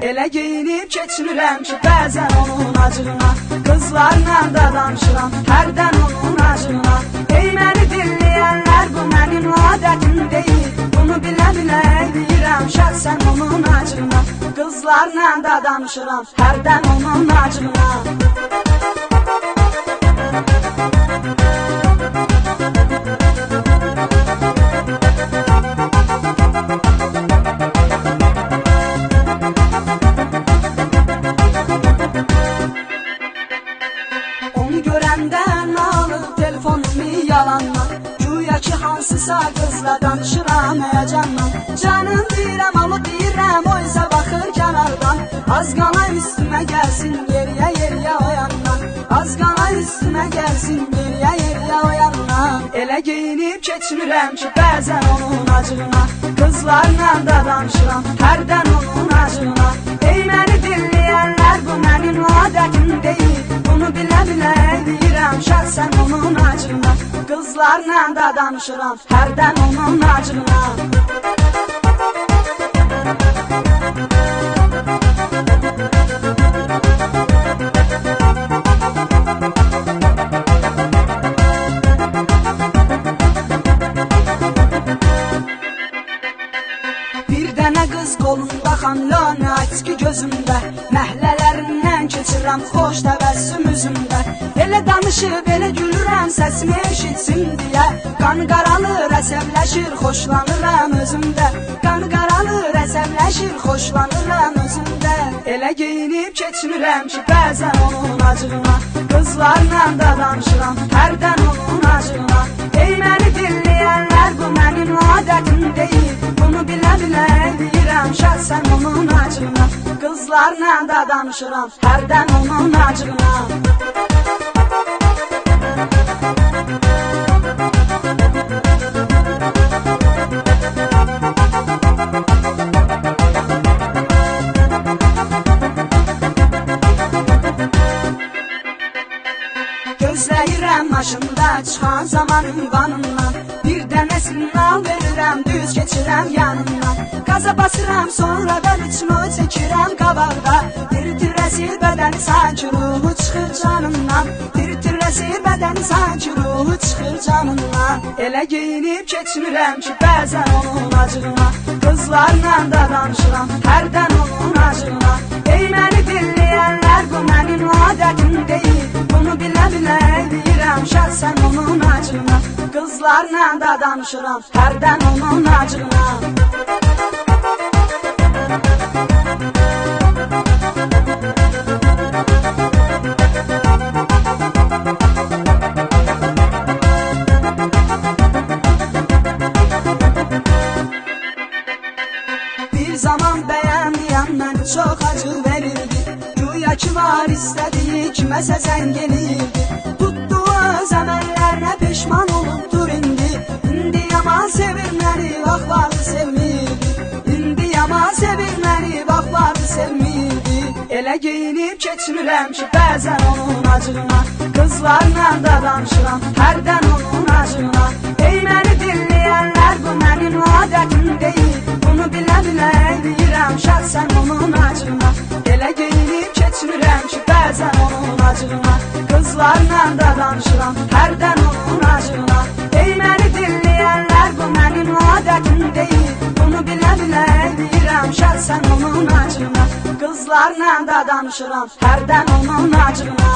Elə geyinib keçinirəm ki, bəzən onun acığına, qızlarla da danışıram, hərdən onun acığına. Ey məni dinləyənlər, bu mənim adətim deyil, bunu bilə-bilə eləyirəm şəxsən onun acığına, qızlarla da danışıram, hərdən onun acığına. Görəndən alıb telefonumu yalanla, güya ki hansısa qızla danışıram həyəcanla. Canım deyirəm, alı deyirəm, o isə baxır kənardan. Az qala üstümə gəlsin, yeriyə o yandan. Az qala üstümə gəlsin, yeriyə o yandan. Elə geyinib keçinirəm ki, bəzən onun acığına, qızlarla da danışıram, hərdən onun acığına. Ey məni dinləyənlər, bu mənim adətim deyil, bunu bilə-bilə eləyirəm şəxsən onun acığına, qızlarla da danışıram, hərdən onun acığına. Bir dənə qız qolunda xanlana, açki gözümdə, məhlələrindən keçirəm xoş təbəssüm üzümdə. Elə danışıb, elə gülürəm, səsimi eşitsin deyə. Qan qaralır, əsəbləşir, xoşlanıram özümdə. Qan qaralır, əsəbləşir, xoşlanıram özümdə. Elə geyinib keçinirəm ki, bəzən onun acığına, qızlarla da danışıram, hərdən onun acığına. Ey məni dinləyənlər, bu mənim adətim deyil, bunu bilə-bilə eləyirəm şəxsən onun acığına, qızlarla da danışıram, hərdən onun acığına. Gözləyirəm maşında çıxan zaman ünvanından, bir dənə signal verirəm, düz keçirəm yanından. Qaza basıram, sonra da ritmo çəkirəm qabaqda. Tir-tirəsir bədəni sanki ruhu çıxır canımdan, tir-tirəsir bədəni sanki ruhu çıxır canımdan. Elə geyinib keçinirəm ki, bəzən onun acığına, qızlarla da danışıram, hərdən onun acığına. Ey məni dinləyənlər, bu mənim adətim deyil, bunu bilə-bilə eləyirəm şəxsən onun acığına, qızlarla da danışıram, hərdən onun acığına. Bir zaman bəyənməyən məni çox acı verirdi, güya ki var istədiyi kiməsə zəng eləyirdi. Tutduğu öz əməllərinə peşman olubdur indi, indi yaman sevir məni, vaxt vardı sevmirdi. İndi yaman sevir məni, vaxt vardı sevmirdi. Elə geyinib keçinirəm ki, bəzən onun acığına, qızlarla da danışıram, hərdən onun acığına. Ey məni dinləyənlər, bu mənim adətim deyil, bunu bilə-bilə eləyirəm şəxsən onun acığına. Elə geyinib keçinirəm ki, bəzən onun acığına, qızlarla da danışıram, hərdən onun acığına. Ey məni dinləyənlər, bu mənim adətim deyil, bunu bilə-bilə eləyirəm şəxsən onun acığına, qızlarla da danışıram, hərdən onun acığına.